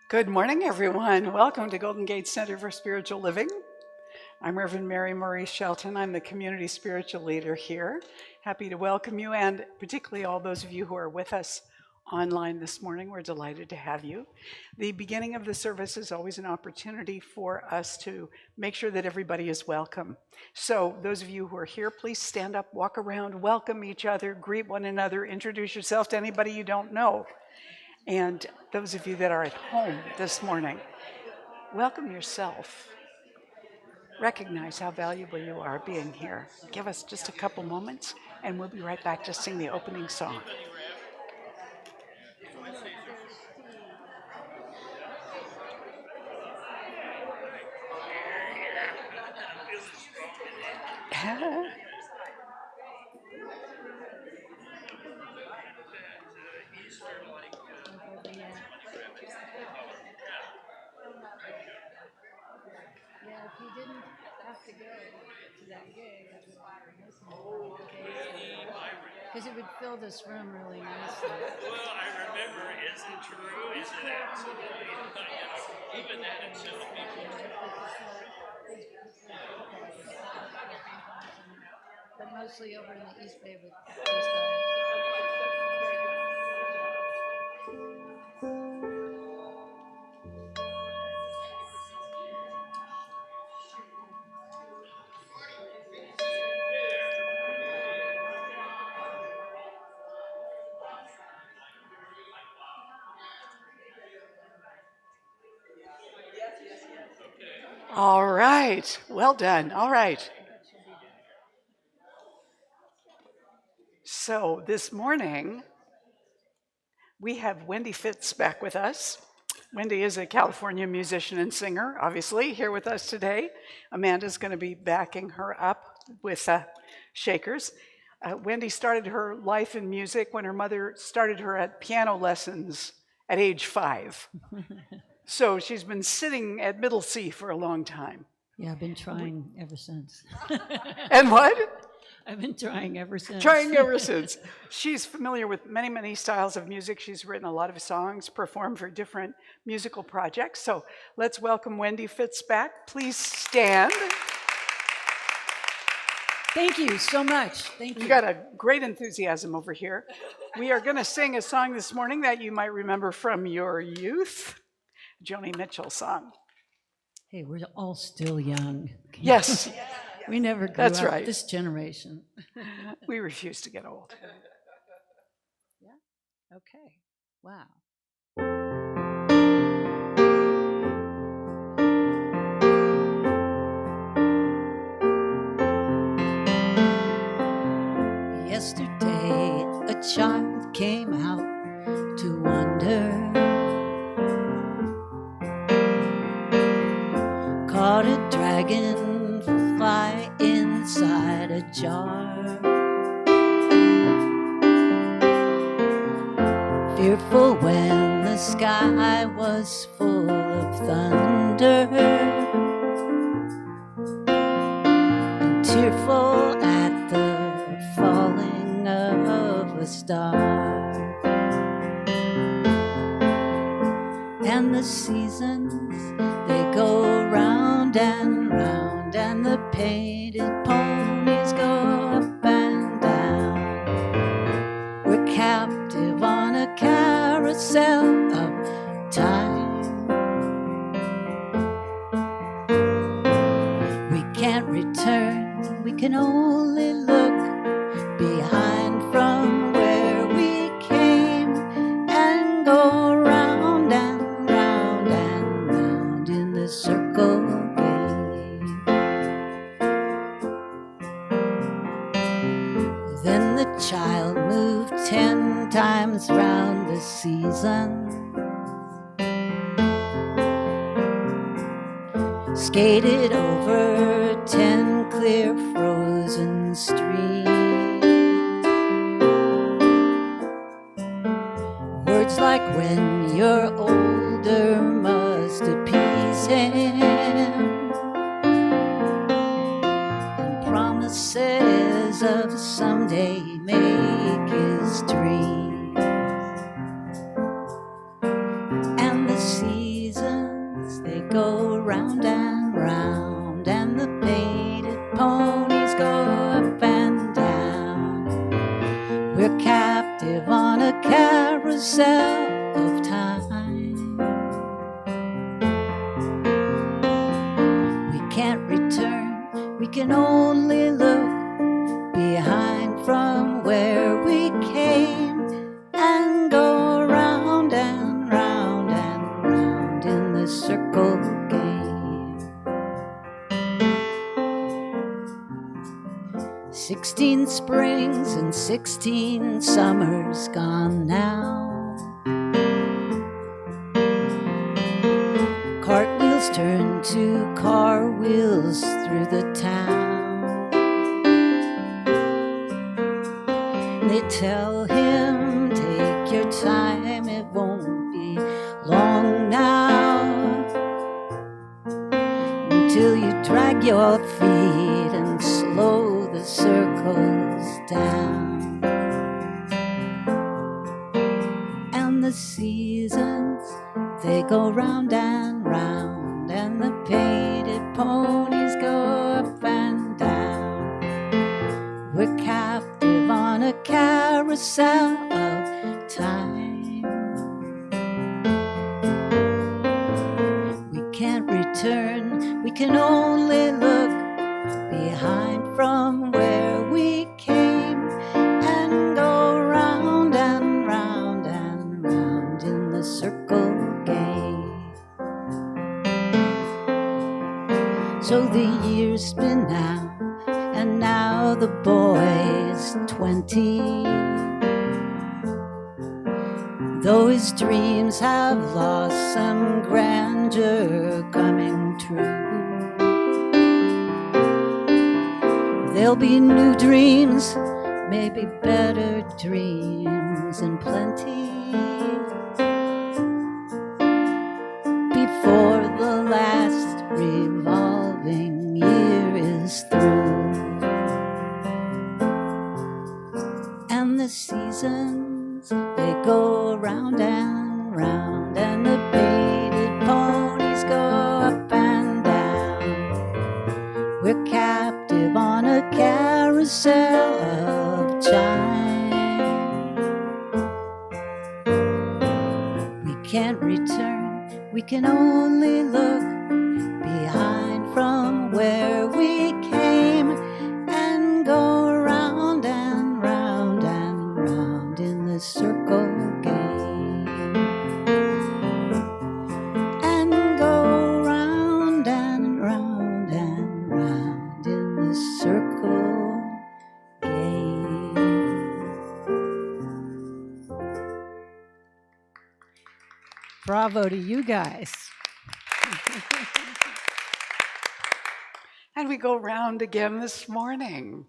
Good morning, everyone. Welcome to Golden Gate Center for Spiritual Living. I'm Reverend Mary Maurice Shelton. I'm the community spiritual leader here. Happy to welcome you, and particularly all those of you who are with us online this morning. We're delighted to have you. The beginning of the service is always an opportunity for us to make sure that everybody is welcome. So those of you who are here, please stand up, walk around, welcome each other, greet one another, introduce yourself to anybody you don't know. And those of you that are at home this morning, welcome yourself. Recognize how valuable you are being here. Give us just a couple moments, and we'll be right back to sing the opening song. Yeah, if he didn't have to go to that gig, because it would fill this room really nicely. Well, I remember, is it true? Is it absolutely? Even that itself. But mostly over in the East Bay with those guys. All right. Well done. All right. So this morning, we have Wendy Fitz back with us. Wendy is a California musician and singer, obviously, here with us today. Amanda's going to be backing her up with shakers. Wendy started her life in music when her mother started her at piano lessons at age 5. So she's been sitting at middle C for a long time. Yeah, I've been trying ever since. And what? I've been trying ever since. Trying ever since. She's familiar with many, many styles of music. She's written a lot of songs, performed for different musical projects. So let's welcome Wendy Fitz back. Please stand. Thank you so much. Thank you. You got a great enthusiasm over here. We are going to sing a song this morning that you might remember from your youth, Joni Mitchell song. Hey, we're all still young. Yes. We never grew That's up, right. this generation. We refuse to get old. Yeah? Okay. Wow. Yesterday, a child came out to wonder, caught a dragonfly inside a jar. Fearful when the sky was full of thunder, and tearful at the falling of a star. And the seasons, they go round and round, and the painted ponies go up and down. We're captive on a carousel of time. We can't return, we can only look behind from where we came and go round and round and round in the circle game. Then the child moved 10 times round the season, skated over 10 clear frozen streams. Words like when you're older must appease him, and promises of someday make his dream. And the sea round, and the painted ponies go up and down. We're captive on a carousel of time. We can't return, we can only look behind from where we came and go round and round and round in the circle game. 16 springs and 16 summers gone now. Cartwheels turn to car wheels through the town. They tell him, take your time, it won't be long now, until you drag your feet and slow the circles down. And the seasons, they go round and round, and the painted ponies go up and down. We're captive on a carousel of time. We can't return, we can only look behind from where we came and go round and round and round in the circle game. So the years spin out, and now the boy is 20. Though his dreams have lost some grandeur coming true, there'll be new dreams, maybe better dreams in plenty, before the last revolving year is through. And the seasons, they go round and round, and the painted ponies go up and down. We're captive on a carousel of time. We can't return, we can only look behind from where we came and go round and round and round in the circle game. And go round and round and round in the circle game. Bravo to you guys. And we go round again this morning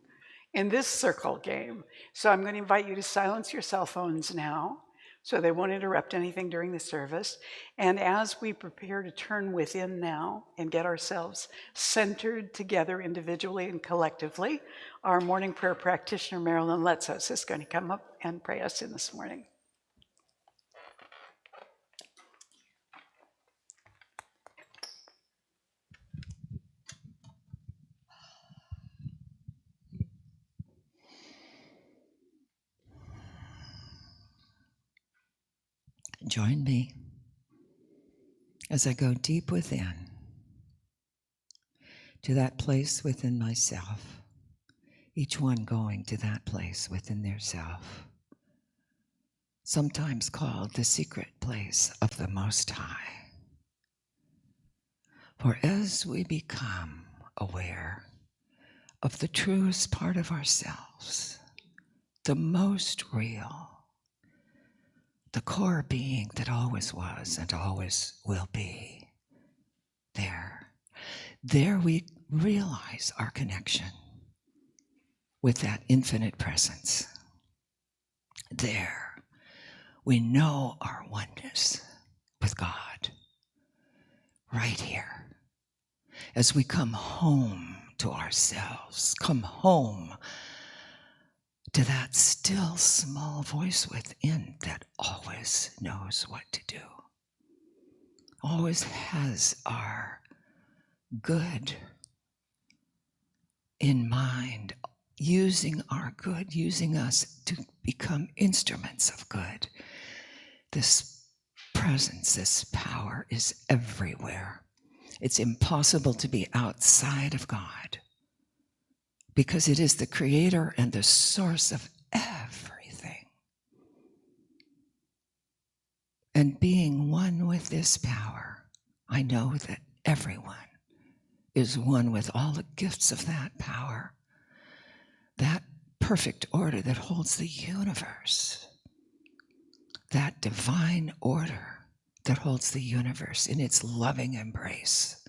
in this circle game. So I'm going to invite you to silence your cell phones now so they won't interrupt anything during the service. And as we prepare to turn within now and get ourselves centered together individually and collectively, our morning prayer practitioner, Marilyn Letzos, is going to come up and pray us in this morning. Join me as I go deep within to that place within myself, each one going to that place within their self, sometimes called the secret place of the Most High. For as we become aware of the truest part of ourselves, the most real, the core being that always was and always will be, there we realize our connection with that infinite presence. There we know our oneness with God, right here. As we come home to ourselves, come home to that still small voice within that always knows what to do, always has our good in mind, using our good, using us to become instruments of good. This presence, this power is everywhere. It's impossible to be outside of God because it is the creator and the source of everything. And being one with this power, I know that everyone is one with all the gifts of that power, that perfect order that holds the universe, that divine order that holds the universe in its loving embrace.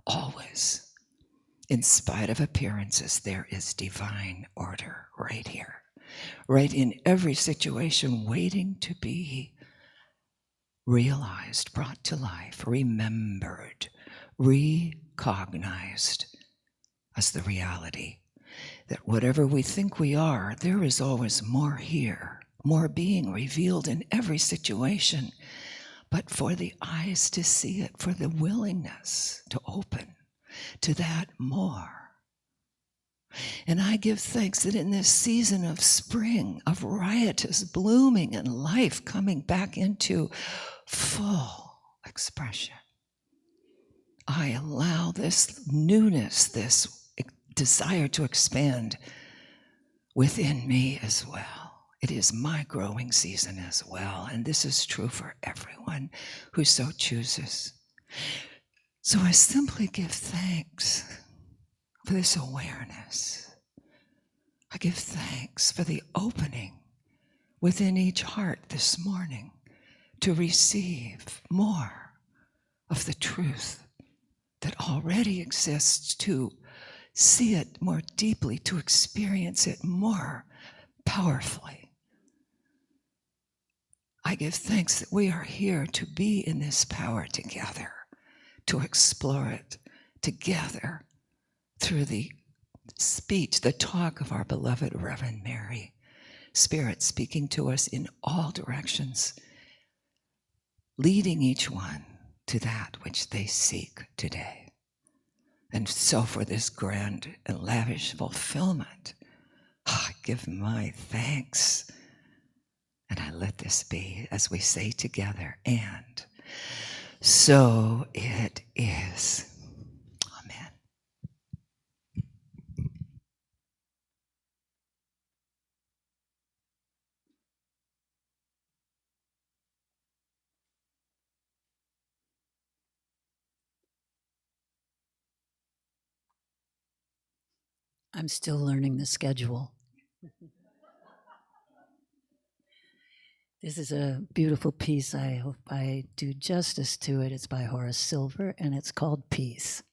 Always, in spite of appearances, there is divine order right here, right in every situation, waiting to be realized, brought to life, remembered, recognized as the reality that whatever we think we are, there is always more here, more being revealed in every situation, but for the eyes to see it, for the willingness to open to that more. And I give thanks that in this season of spring, of riotous blooming and life coming back into full expression, I allow this newness, this desire to expand within me as well. It is my growing season as well, and this is true for everyone who so chooses. So I simply give thanks for this awareness. I give thanks for the opening within each heart this morning to receive more of the truth that already exists, to see it more deeply, to experience it more powerfully. I give thanks that we are here to be in this power together, to explore it together through the speech, the talk of our beloved Reverend Mary, Spirit speaking to us in all directions, leading each one to that which they seek today. And so for this grand and lavish fulfillment, I give my thanks. And I let this be, as we say together, and so it is. Amen. I'm still learning the schedule. This is a beautiful piece. I hope I do justice to it. It's by Horace Silver, and it's called Peace.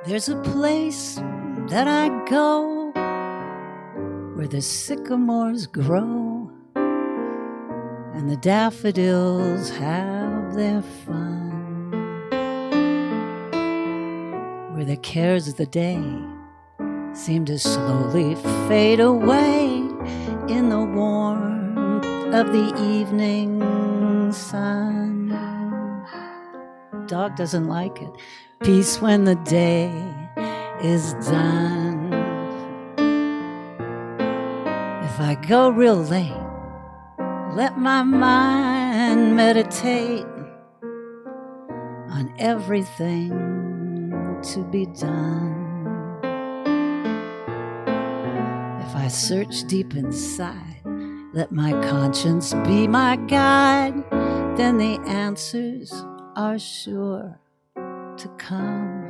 There's a place that I go where the sycamores grow and the daffodils have their fun, where the cares of the day seem to slowly fade away in the warmth of the evening sun. Dog doesn't like it. Peace when the day is done. If I go real late, let my mind meditate on everything to be done. If I search deep inside, let my conscience be my guide, then the answers are sure to come.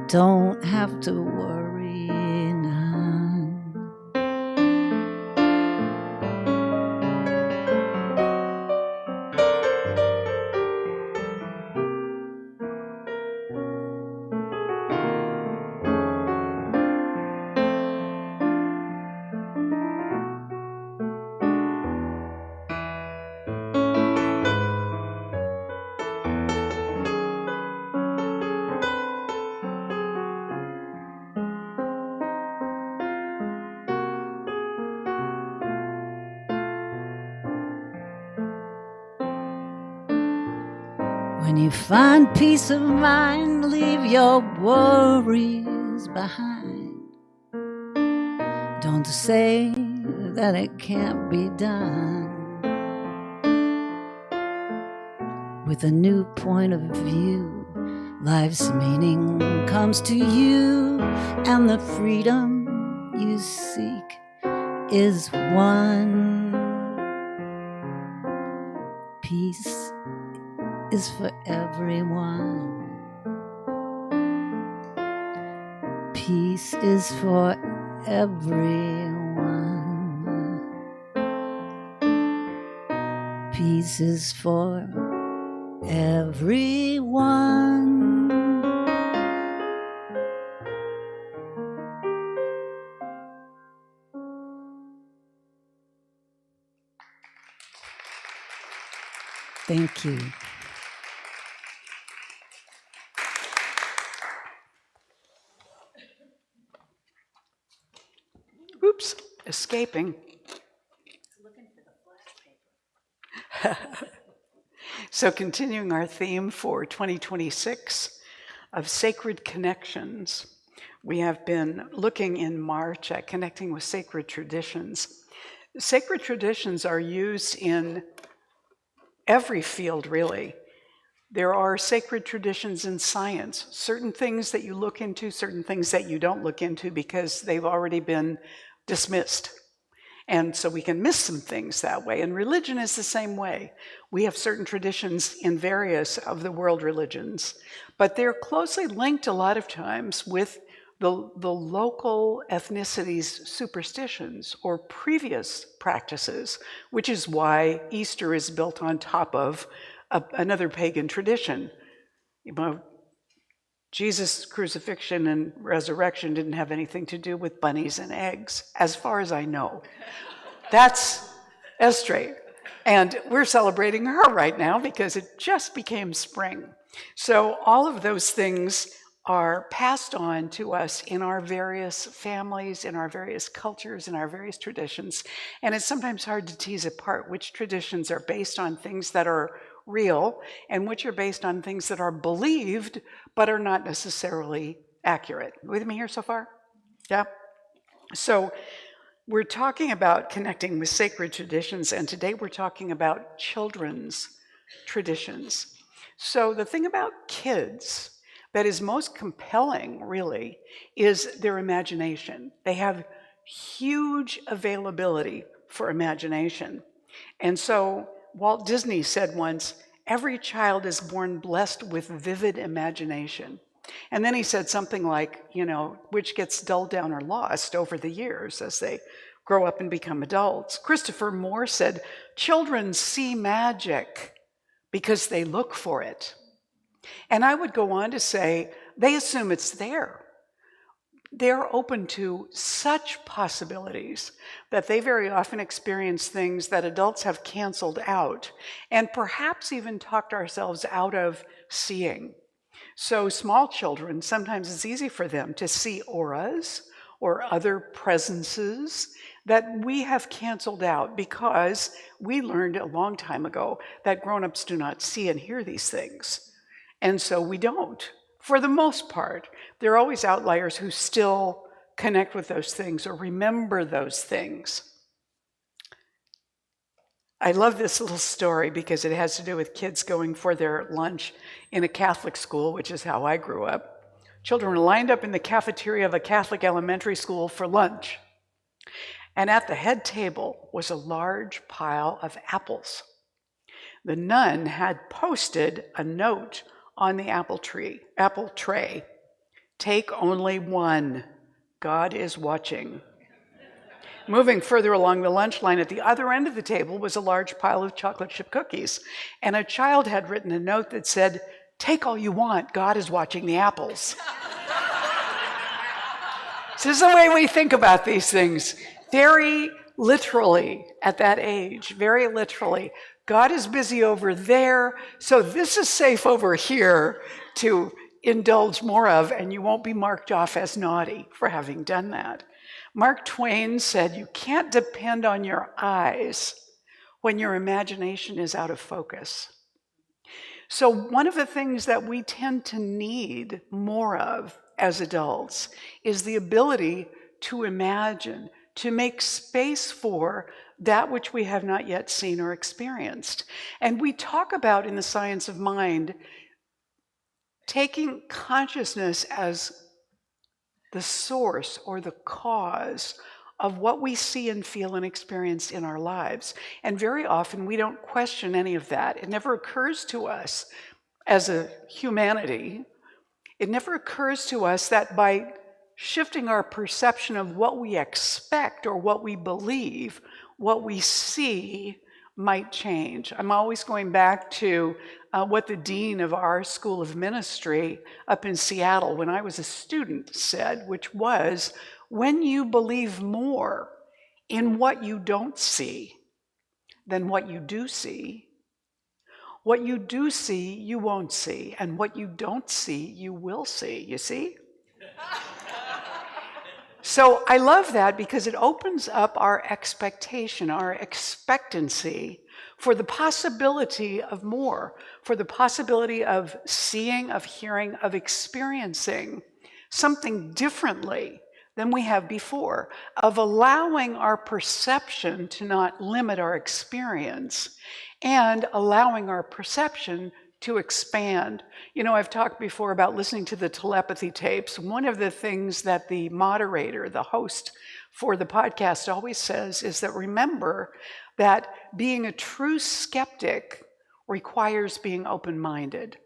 Don't have to worry none. When you find peace of mind, leave your worries behind. Don't say that it can't be done. With a new point of view, life's meaning comes to you, and the freedom you seek is one. Peace is for everyone. Peace is for everyone. Peace is for everyone. Thank you. Oops, escaping. So continuing our theme for 2026 of sacred connections, we have been looking in March at connecting with sacred traditions. Sacred traditions are used in every field, really. There are sacred traditions in science, certain things that you look into, certain things that you don't look into because they've already been dismissed. And so we can miss some things that way. And religion is the same way. We have certain traditions in various of the world religions, but they're closely linked a lot of times with the local ethnicity's superstitions or previous practices, which is why Easter is built on top of another pagan tradition. You know, Jesus' crucifixion and resurrection didn't have anything to do with bunnies and eggs, as far as I know. That's Esther. And we're celebrating her right now because it just became spring. So all of those things are passed on to us in our various families, in our various cultures, in our various traditions. And it's sometimes hard to tease apart which traditions are based on things that are real and which are based on things that are believed but are not necessarily accurate. With me here so far? Yeah? So we're talking about connecting with sacred traditions, and today we're talking about children's traditions. So the thing about kids that is most compelling, really, is their imagination. They have huge availability for imagination. And so Walt Disney said once, every child is born blessed with vivid imagination. And then he said something like, which gets dulled down or lost over the years as they grow up and become adults. Christopher Moore said, children see magic because they look for it. And I would go on to say, they assume it's there. They're open to such possibilities that they very often experience things that adults have canceled out and perhaps even talked ourselves out of seeing. So small children, sometimes it's easy for them to see auras or other presences that we have canceled out because we learned a long time ago that grown-ups do not see and hear these things. And so we don't. For the most part, there are always outliers who still connect with those things or remember those things. I love this little story because it has to do with kids going for their lunch in a Catholic school, which is how I grew up. Children were lined up in the cafeteria of a Catholic elementary school for lunch. And at the head table was a large pile of apples. The nun had posted a note on the apple tray. Take only one. God is watching. Moving further along the lunch line, at the other end of the table was a large pile of chocolate chip cookies. And a child had written a note that said, take all you want, God is watching the apples. So this is the way we think about these things. Very literally, at that age, very literally. God is busy over there, so this is safe over here to indulge more of, and you won't be marked off as naughty for having done that. Mark Twain said, you can't depend on your eyes when your imagination is out of focus. So one of the things that we tend to need more of as adults is the ability to imagine, to make space for that which we have not yet seen or experienced. And we talk about in the science of mind taking consciousness as the source or the cause of what we see and feel and experience in our lives. And very often we don't question any of that. It never occurs to us as a humanity, it never occurs to us that by shifting our perception of what we expect or what we believe, what we see might change. I'm always going back to what the dean of our school of ministry up in Seattle when I was a student said, which was, when you believe more in what you don't see than what you do see, what you do see, you won't see, and what you don't see, you will see. You see? So I love that because it opens up our expectation, our expectancy for the possibility of more, for the possibility of seeing, of hearing, of experiencing something differently than we have before, of allowing our perception to not limit our experience and allowing our perception to expand. You know, I've talked before about listening to the telepathy tapes. One of the things that the moderator, the host for the podcast always says is that remember that being a true skeptic requires being open-minded.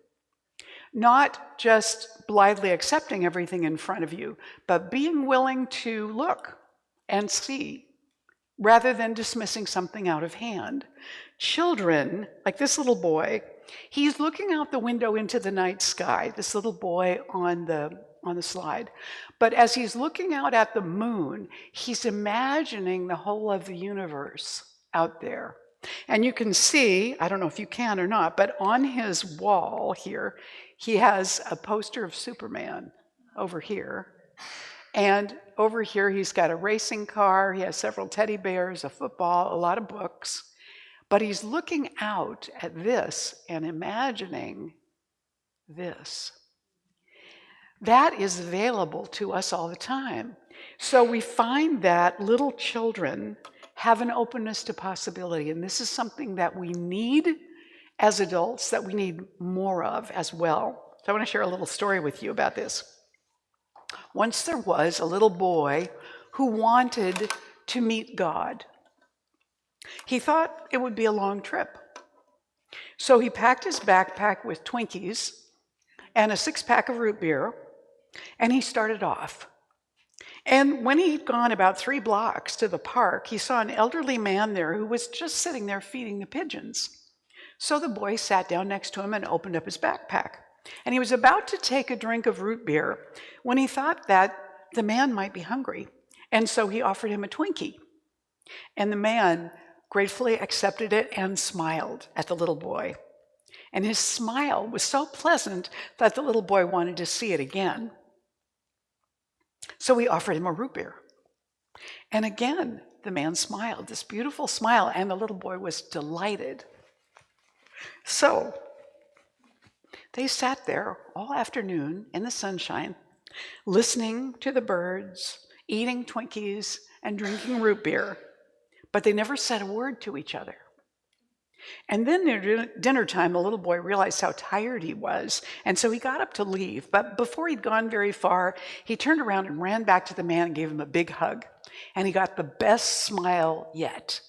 Not just blithely accepting everything in front of you, but being willing to look and see rather than dismissing something out of hand. Children, like this little boy, he's looking out the window into the night sky, this little boy on the slide. But as he's looking out at the moon, he's imagining the whole of the universe out there. And you can see, I don't know if you can or not, but on his wall here, he has a poster of Superman over here. And over here, he's got a racing car, he has several teddy bears, a football, a lot of books. But he's looking out at this and imagining this. That is available to us all the time. So we find that little children have an openness to possibility, and this is something that we need as adults, that we need more of as well. So I want to share a little story with you about this. Once there was a little boy who wanted to meet God. He thought it would be a long trip. So he packed his backpack with Twinkies and a 6-pack of root beer, and he started off. And when he'd gone about 3 blocks to the park, he saw an elderly man there who was just sitting there feeding the pigeons. So the boy sat down next to him and opened up his backpack. And he was about to take a drink of root beer when he thought that the man might be hungry. And so he offered him a Twinkie. And the man gratefully accepted it and smiled at the little boy. And his smile was so pleasant that the little boy wanted to see it again. So he offered him a root beer. And again, the man smiled, this beautiful smile, and the little boy was delighted. So they sat there all afternoon in the sunshine, listening to the birds, eating Twinkies, and drinking root beer, but they never said a word to each other. And then near dinner time, the little boy realized how tired he was, and so he got up to leave. But before he'd gone very far, he turned around and ran back to the man and gave him a big hug. And he got the best smile yet.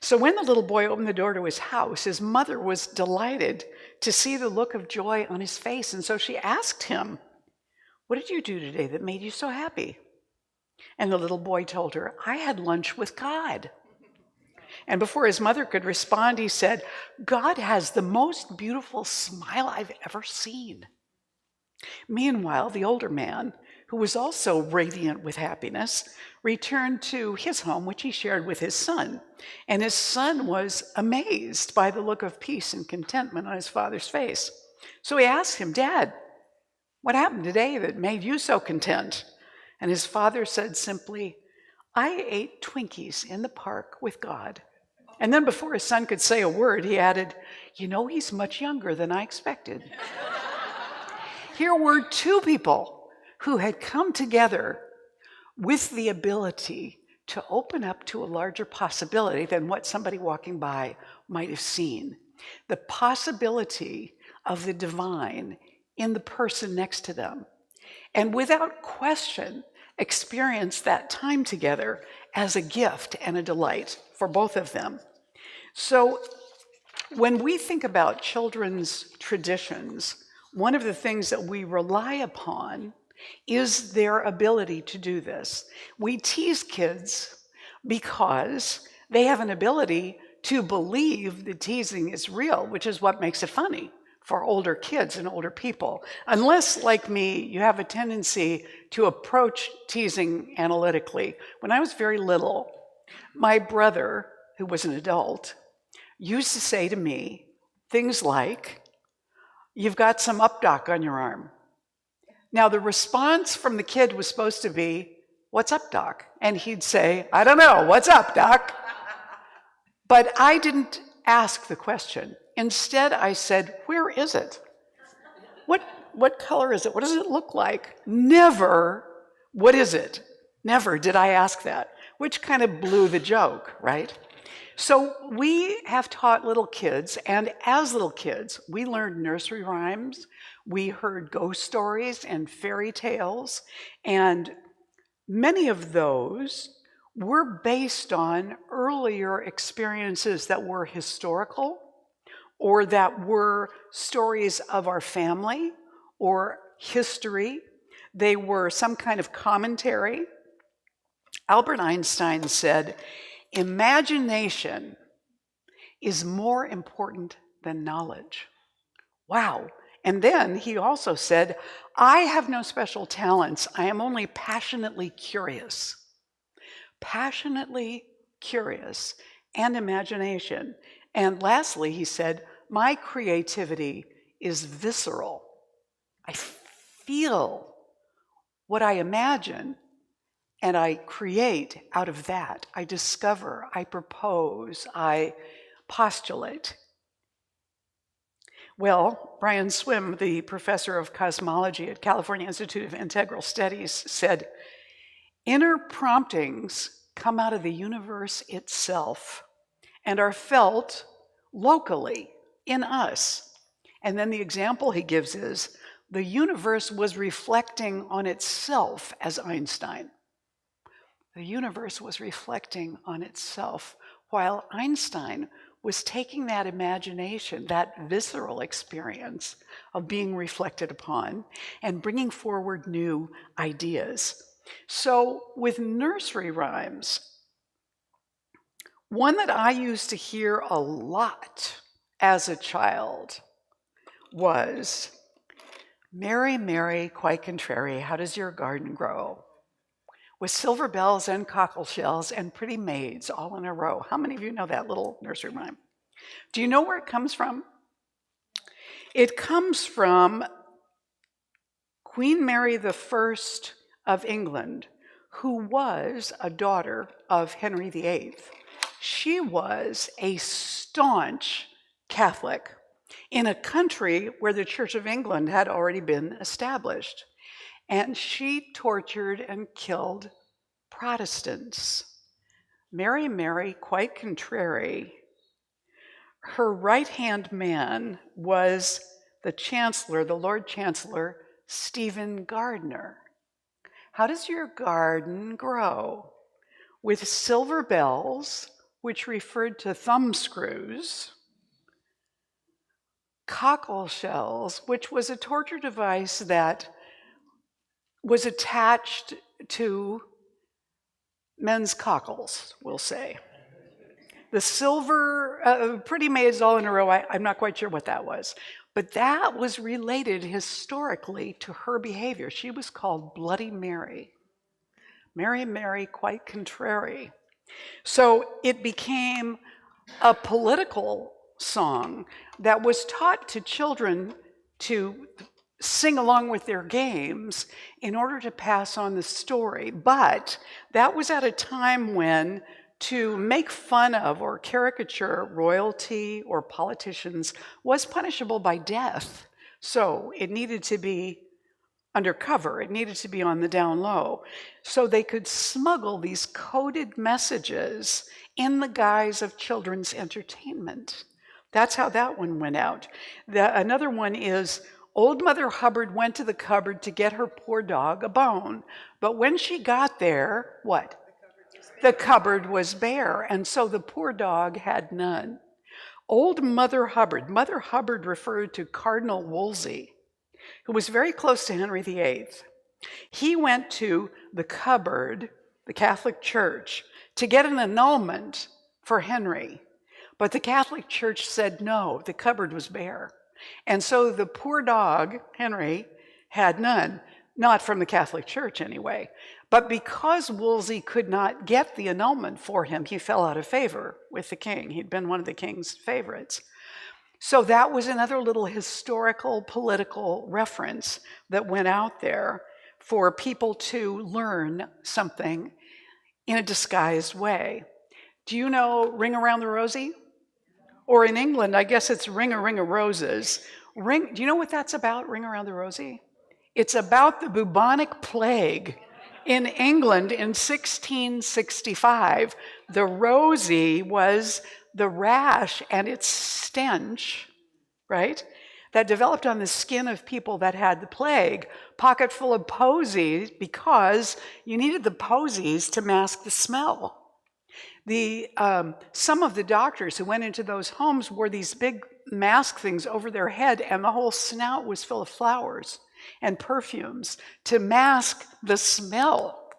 So when the little boy opened the door to his house, his mother was delighted to see the look of joy on his face. And so she asked him, "What did you do today that made you so happy?" And the little boy told her, "I had lunch with God." And before his mother could respond, he said, "God has the most beautiful smile I've ever seen." Meanwhile, the older man, who was also radiant with happiness, returned to his home, which he shared with his son. And his son was amazed by the look of peace and contentment on his father's face. So he asked him, "Dad, what happened today that made you so content?" And his father said simply, "I ate Twinkies in the park with God, And then before his son could say a word, he added, "You know, he's much younger than I expected." Here were two people who had come together with the ability to open up to a larger possibility than what somebody walking by might have seen. The possibility of the divine in the person next to them. And without question, experience that time together as a gift and a delight for both of them. So when we think about children's traditions, one of the things that we rely upon is their ability to do this. We tease kids because they have an ability to believe the teasing is real, which is what makes it funny for older kids and older people. Unless, like me, you have a tendency to approach teasing analytically. When I was very little, my brother, who was an adult, used to say to me things like, "You've got some up, Doc, on your arm." Now, the response from the kid was supposed to be, "What's up, Doc?" And he'd say, "I don't know, what's up, Doc?" But I didn't ask the question. Instead, I said, "Where is it? What color is it? What does it look like?" Never, "What is it?" Never did I ask that, which kind of blew the joke, right? So we have taught little kids, and as little kids, we learned nursery rhymes, we heard ghost stories and fairy tales, and many of those were based on earlier experiences that were historical, or that were stories of our family or history. They were some kind of commentary. Albert Einstein said, "Imagination is more important than knowledge." Wow. And then he also said, "I have no special talents. I am only passionately curious." Passionately curious and imagination. And lastly, he said, "My creativity is visceral. I feel what I imagine, and I create out of that. I discover, I propose, I postulate." Well, Brian Swim, the professor of cosmology at California Institute of Integral Studies, said, "Inner promptings come out of the universe itself and are felt locally in us." And then the example he gives is, the universe was reflecting on itself as Einstein. The universe was reflecting on itself, while Einstein was taking that imagination, that visceral experience of being reflected upon, and bringing forward new ideas. So with nursery rhymes, one that I used to hear a lot as a child was, "Mary, Mary, quite contrary, how does your garden grow? With silver bells and cockle shells and pretty maids all in a row." How many of you know that little nursery rhyme? Do you know where it comes from? It comes from Queen Mary I of England, who was a daughter of Henry VIII. She was a staunch Catholic in a country where the Church of England had already been established. And she tortured and killed Protestants. Mary, Mary, quite contrary. Her right-hand man was the Chancellor, the Lord Chancellor, Stephen Gardiner. How does your garden grow? With silver bells, which referred to thumb screws, cockle shells, which was a torture device that was attached to men's cockles, we'll say. The silver, pretty maids all in a row, I'm not quite sure what that was. But that was related historically to her behavior. She was called Bloody Mary. Mary, Mary, quite contrary. So it became a political song that was taught to children to sing along with their games in order to pass on the story. But that was at a time when to make fun of or caricature royalty or politicians was punishable by death. So it needed to be undercover. It needed to be on the down low. So they could smuggle these coded messages in the guise of children's entertainment. That's how that one went out. Another one is, old Mother Hubbard went to the cupboard to get her poor dog a bone. But when she got there, what? The cupboard was bare, and so the poor dog had none. Old Mother Hubbard referred to Cardinal Wolsey, who was very close to Henry VIII. He went to the cupboard, the Catholic Church, to get an annulment for Henry. But the Catholic Church said no, the cupboard was bare. And so the poor dog, Henry, had none, not from the Catholic Church anyway. But because Wolsey could not get the annulment for him, he fell out of favor with the king. He'd been one of the king's favorites. So that was another little historical, political reference that went out there for people to learn something in a disguised way. Do you know Ring Around the Rosie? Or in England, I guess it's Ring a Roses. Do you know what that's about, Ring Around the Rosie? It's about the bubonic plague in England in 1665. The rosy was the rash and its stench, right, that developed on the skin of people that had the plague, pocket full of posies, because you needed the posies to mask the smell. Some of the doctors who went into those homes wore these big mask things over their head, and the whole snout was full of flowers and perfumes to mask the smell.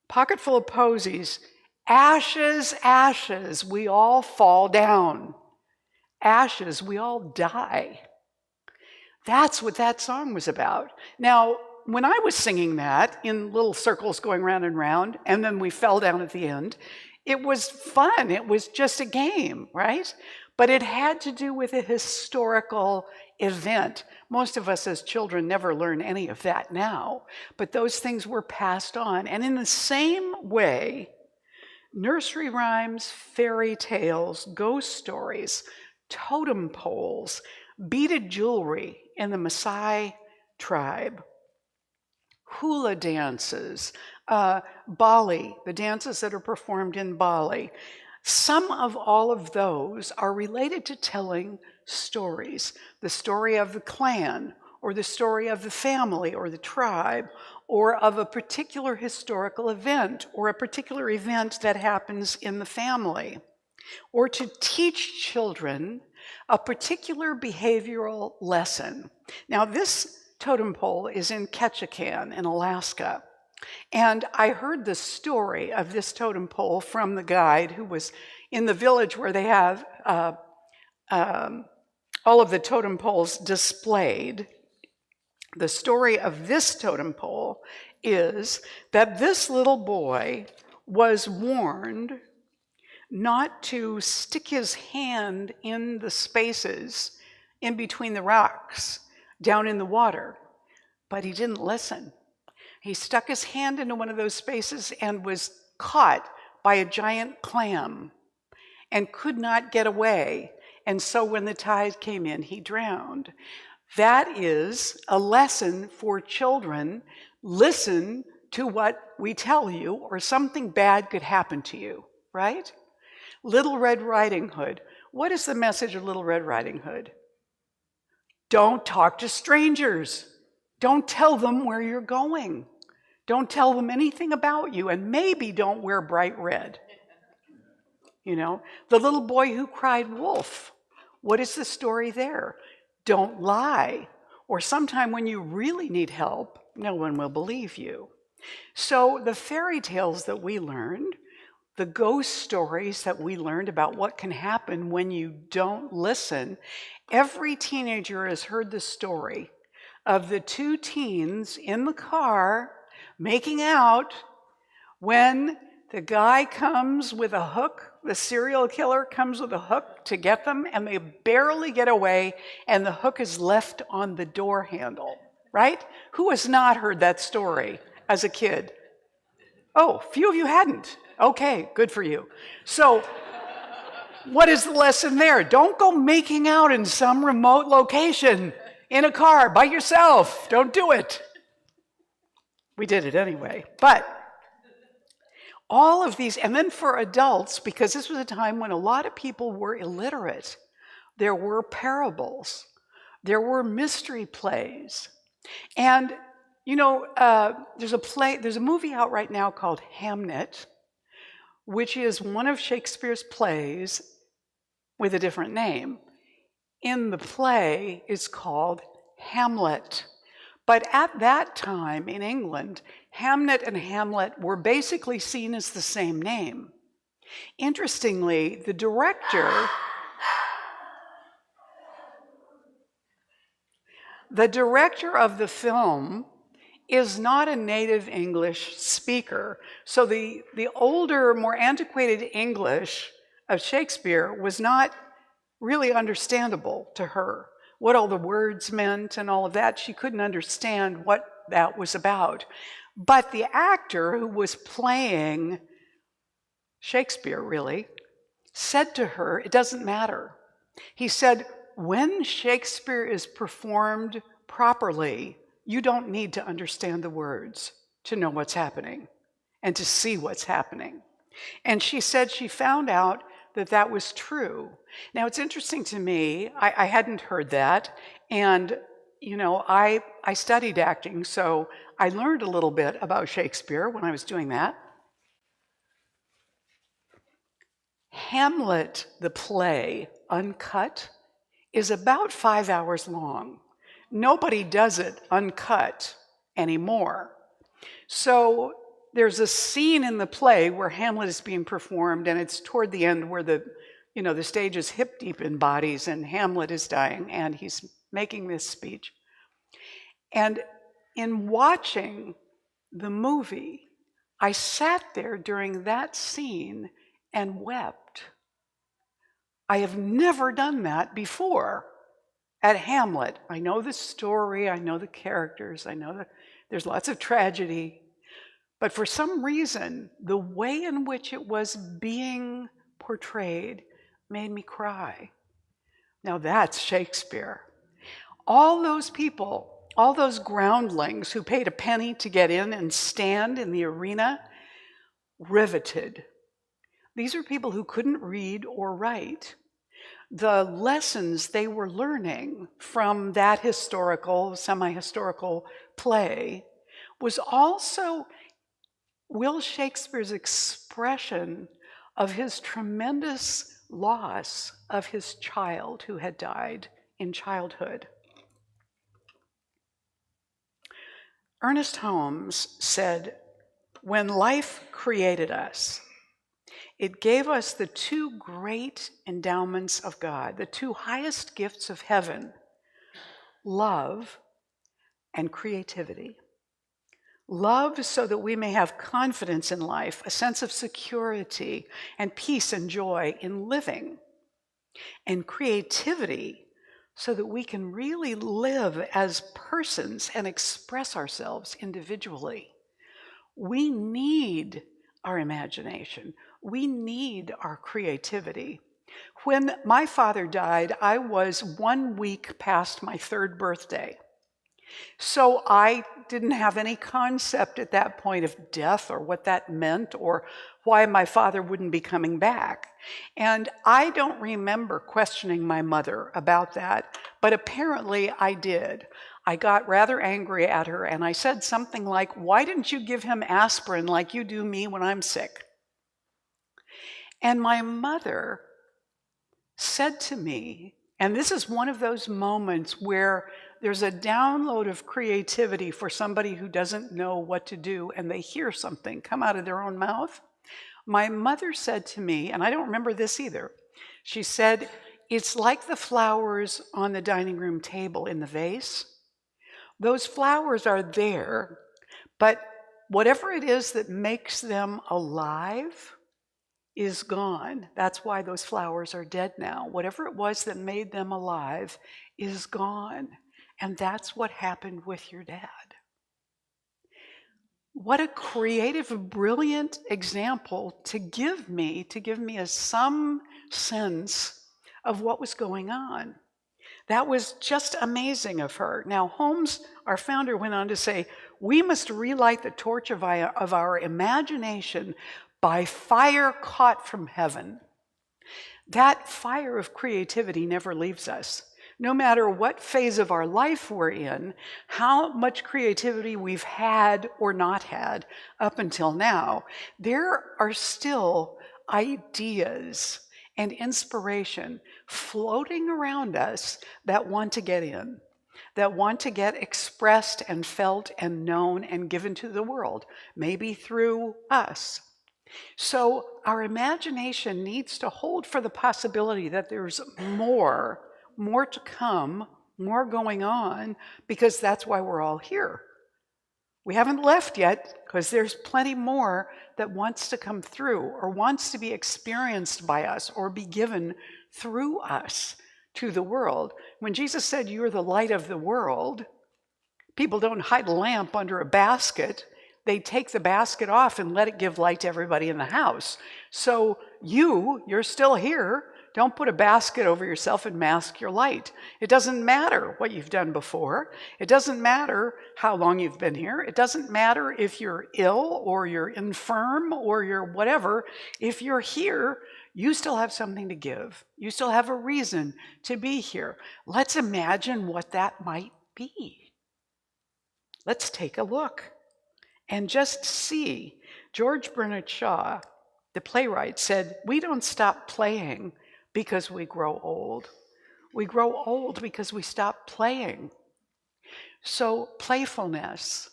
Pocket full of posies. Ashes, ashes, we all fall down. Ashes, we all die. That's what that song was about. Now, when I was singing that in little circles going round and round, and then we fell down at the end, it was fun. It was just a game, right? But it had to do with a historical event. Most of us as children never learn any of that now, but those things were passed on. And in the same way, nursery rhymes, fairy tales, ghost stories, totem poles, beaded jewelry in the Maasai tribe, hula dances, Bali, the dances that are performed in Bali. Some of all of those are related to telling stories. The story of the clan, or the story of the family or the tribe, or of a particular historical event, or a particular event that happens in the family, or to teach children a particular behavioral lesson. Now, this totem pole is in Ketchikan in Alaska. And I heard the story of this totem pole from the guide who was in the village where they have all of the totem poles displayed. The story of this totem pole is that this little boy was warned not to stick his hand in the spaces in between the rocks down in the water, but he didn't listen. He stuck his hand into one of those spaces and was caught by a giant clam and could not get away. And so when the tide came in, he drowned. That is a lesson for children. Listen to what we tell you, or something bad could happen to you, right? Little Red Riding Hood. What is the message of Little Red Riding Hood? Don't talk to strangers. Don't tell them where you're going. Don't tell them anything about you, and maybe don't wear bright red. You know, the little boy who cried wolf. What is the story there? Don't lie. Or sometime when you really need help, no one will believe you. So the fairy tales that we learned, the ghost stories that we learned about what can happen when you don't listen, every teenager has heard the story of the two teens in the car making out when the guy comes with a hook, the serial killer comes with a hook to get them, and they barely get away, and the hook is left on the door handle, right? Who has not heard that story as a kid? Oh, few of you hadn't. Okay, good for you. So, what is the lesson there? Don't go making out in some remote location in a car by yourself. Don't do it. We did it anyway. But all of these, and then for adults, because this was a time when a lot of people were illiterate, there were parables, there were mystery plays. And, you know, there's a movie out right now called Hamnet, which is one of Shakespeare's plays with a different name. In the play, it's called Hamlet. But at that time in England, Hamnet and Hamlet were basically seen as the same name. Interestingly, the director of the film is not a native English speaker. So the older, more antiquated English of Shakespeare was not really understandable to her. What all the words meant and all of that, she couldn't understand what that was about. But the actor who was playing Shakespeare, really, said to her, it doesn't matter. He said, when Shakespeare is performed properly, you don't need to understand the words to know what's happening and to see what's happening. And she said she found out that that was true. Now, it's interesting to me, I hadn't heard that, and you know, I studied acting, so I learned a little bit about Shakespeare when I was doing that. Hamlet, the play, uncut, is about 5 hours long. Nobody does it uncut anymore. So there's a scene in the play where Hamlet is being performed, and it's toward the end where the stage is hip deep in bodies, and Hamlet is dying, and he's making this speech. And in watching the movie, I sat there during that scene and wept. I have never done that before at Hamlet. I know the story, I know the characters, I know that there's lots of tragedy, but for some reason, the way in which it was being portrayed made me cry. Now that's Shakespeare. All those people, all those groundlings who paid a penny to get in and stand in the arena, riveted. These are people who couldn't read or write. The lessons they were learning from that historical, semi-historical play was also Will Shakespeare's expression of his tremendous loss of his child who had died in childhood. Ernest Holmes said, "When life created us, it gave us the two great endowments of God, the two highest gifts of heaven, love and creativity. Love so that we may have confidence in life, a sense of security and peace and joy in living. And creativity so that we can really live as persons and express ourselves individually. We need our imagination. We need our creativity. When my father died, I was 1 week past my 3rd birthday. So I didn't have any concept at that point of death or what that meant or why my father wouldn't be coming back. And I don't remember questioning my mother about that, but apparently I did. I got rather angry at her and I said something like, "Why didn't you give him aspirin like you do me when I'm sick?" And my mother said to me, and this is one of those moments where there's a download of creativity for somebody who doesn't know what to do and they hear something come out of their own mouth. My mother said to me, and I don't remember this either, she said, "It's like the flowers on the dining room table in the vase. Those flowers are there, but whatever it is that makes them alive is gone. That's why those flowers are dead now. Whatever it was that made them alive is gone." And that's what happened with your dad. what a creative, brilliant example to give me some sense of what was going on. That was just amazing of her. Now, Holmes, our founder, went on to say, we must relight the torch of our imagination by fire caught from heaven. That fire of creativity never leaves us. No matter what phase of our life we're in, how much creativity we've had or not had up until now, there are still ideas and inspiration floating around us that want to get in, that want to get expressed and felt and known and given to the world, maybe through us. So our imagination needs to hold for the possibility that there's more to come, more going on, because that's why we're all here. We haven't left yet because there's plenty more that wants to come through or wants to be experienced by us or be given through us to the world. When Jesus said, "You're the light of the world," people don't hide a lamp under a basket. They take the basket off and let it give light to everybody in the house. So you're still here. Don't put a basket over yourself and mask your light. It doesn't matter what you've done before. It doesn't matter how long you've been here. It doesn't matter if you're ill or you're infirm or you're whatever. If you're here, you still have something to give. You still have a reason to be here. Let's imagine what that might be. Let's take a look and just see. George Bernard Shaw, the playwright, said, "We don't stop playing because we grow old. We grow old because we stop playing." So playfulness,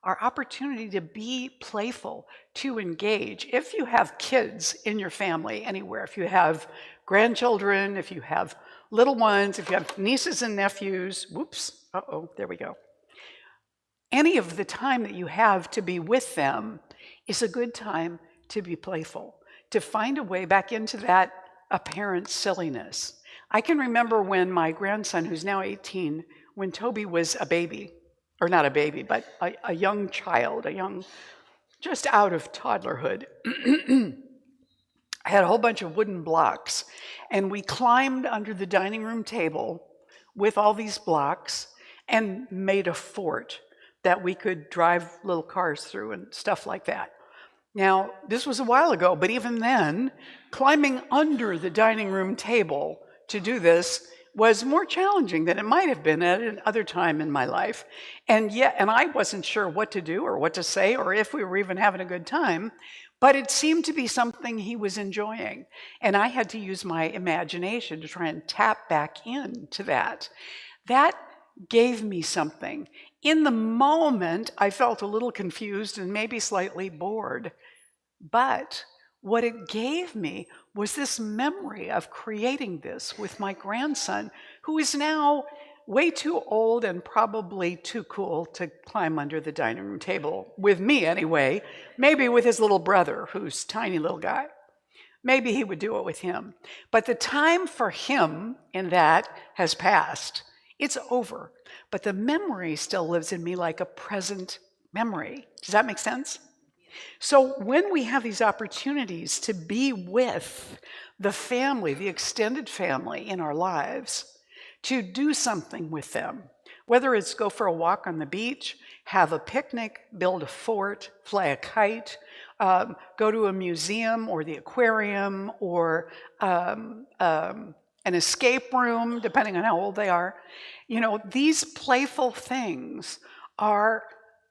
our opportunity to be playful, to engage. If you have kids in your family anywhere, if you have grandchildren, if you have little ones, if you have nieces and nephews, there we go. Any of the time that you have to be with them is a good time to be playful, to find a way back into that apparent silliness. I can remember when my grandson, who's now 18, when Toby was a baby, or not a baby, but a young child, just out of toddlerhood. I had a whole bunch of wooden blocks, and we climbed under the dining room table with all these blocks and made a fort that we could drive little cars through and stuff like that. Now, this was a while ago, but even then, climbing under the dining room table to do this was more challenging than it might have been at another time in my life. And I wasn't sure what to do or what to say or if we were even having a good time, but it seemed to be something he was enjoying. And I had to use my imagination to try and tap back into that. That gave me something. In the moment, I felt a little confused and maybe slightly bored. But what it gave me was this memory of creating this with my grandson, who is now way too old and probably too cool to climb under the dining room table, with me anyway, maybe with his little brother, who's a tiny little guy. Maybe he would do it with him. But the time for him in that has passed. It's over. But the memory still lives in me like a present memory. Does that make sense? So when we have these opportunities to be with the family, the extended family in our lives, to do something with them, whether it's go for a walk on the beach, have a picnic, build a fort, fly a kite, go to a museum or the aquarium or an escape room, depending on how old they are. These playful things are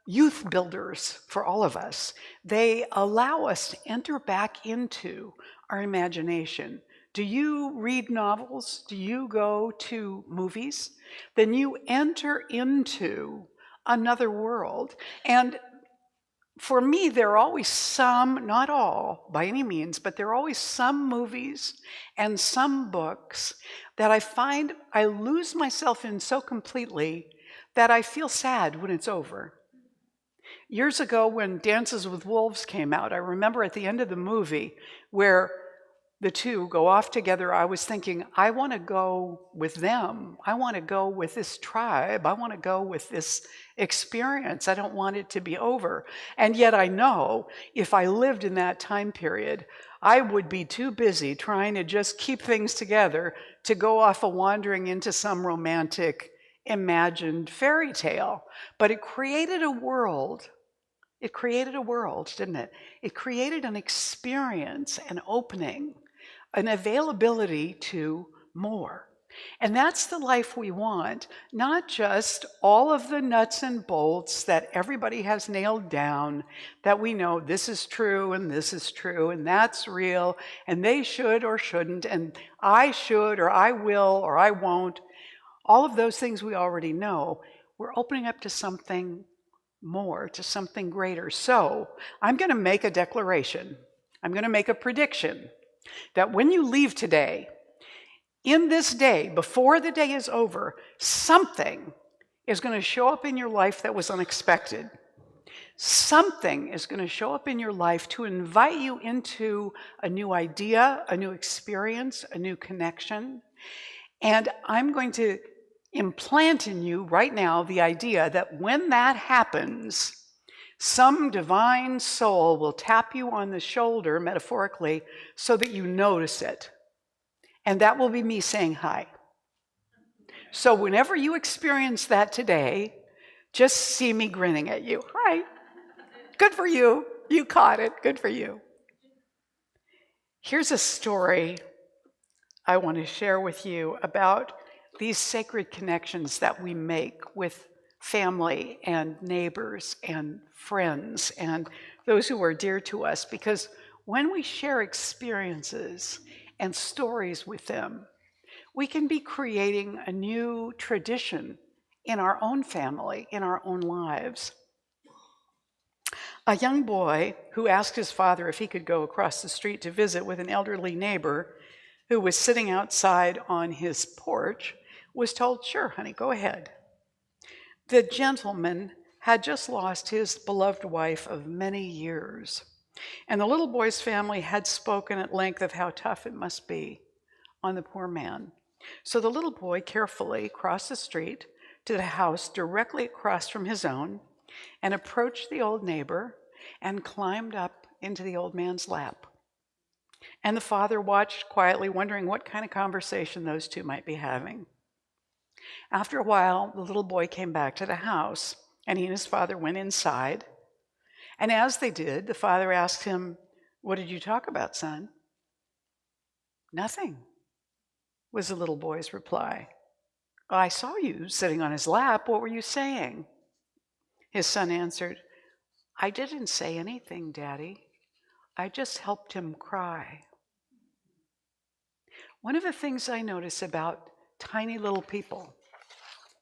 youth builders for all of us. They allow us to enter back into our imagination. Do you read novels? Do you go to movies? Then you enter into another world. And for me, there are always some, not all by any means, but there are always some movies and some books that I find I lose myself in so completely that I feel sad when it's over. Years ago, when Dances with Wolves came out, I remember at the end of the movie where the two go off together, I was thinking, I want to go with them. I want to go with this tribe. I want to go with this experience. I don't want it to be over. And yet I know if I lived in that time period, I would be too busy trying to just keep things together to go off wandering into some romantic, imagined fairy tale. But it created a world. It created a world, didn't it? It created an experience, an opening, an availability to more. And that's the life we want, not just all of the nuts and bolts that everybody has nailed down, that we know this is true and this is true and that's real and they should or shouldn't and I should or I will or I won't. All of those things we already know. We're opening up to something more, to something greater. So I'm going to make a declaration. I'm going to make a prediction that when you leave today, in this day, before the day is over, something is going to show up in your life that was unexpected. Something is going to show up in your life to invite you into a new idea, a new experience, a new connection. And I'm going to implant in you right now the idea that when that happens, some divine soul will tap you on the shoulder, metaphorically, so that you notice it. And that will be me saying hi. So whenever you experience that today, just see me grinning at you. Hi. Good for you. You caught it. Good for you. Here's a story I want to share with you about these sacred connections that we make with family and neighbors and friends and those who are dear to us, because when we share experiences and stories with them, we can be creating a new tradition in our own family, in our own lives. A young boy who asked his father if he could go across the street to visit with an elderly neighbor who was sitting outside on his porch was told, "Sure, honey, go ahead." The gentleman had just lost his beloved wife of many years, and the little boy's family had spoken at length of how tough it must be on the poor man. So the little boy carefully crossed the street to the house directly across from his own and approached the old neighbor and climbed up into the old man's lap. And the father watched quietly, wondering what kind of conversation those two might be having. After a while, the little boy came back to the house, and he and his father went inside. And as they did, the father asked him, "What did you talk about, son?" "Nothing," was the little boy's reply. "I saw you sitting on his lap. What were you saying?" His son answered, "I didn't say anything, Daddy. I just helped him cry." One of the things I notice about tiny little people,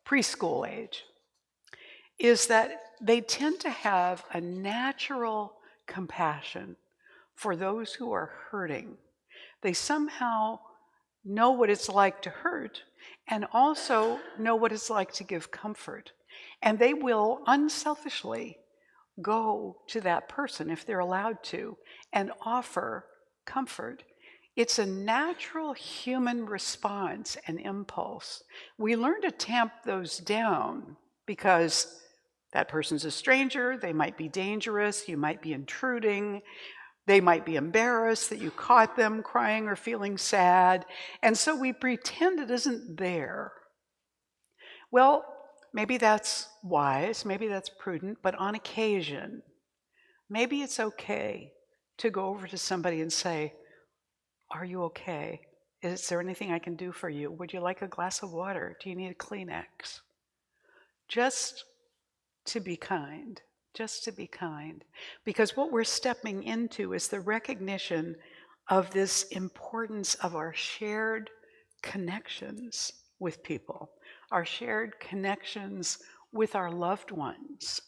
preschool age, is that they tend to have a natural compassion for those who are hurting. They somehow know what it's like to hurt and also know what it's like to give comfort. And they will unselfishly go to that person, if they're allowed to, and offer comfort. It's a natural human response and impulse. We learn to tamp those down because that person's a stranger, they might be dangerous, you might be intruding, they might be embarrassed that you caught them crying or feeling sad, and so we pretend it isn't there. Well, maybe that's wise, maybe that's prudent, but on occasion, maybe it's okay to go over to somebody and say, "Are you okay? Is there anything I can do for you? Would you like a glass of water? Do you need a Kleenex?" Just to be kind, just to be kind. Because what we're stepping into is the recognition of this importance of our shared connections with people, our shared connections with our loved ones.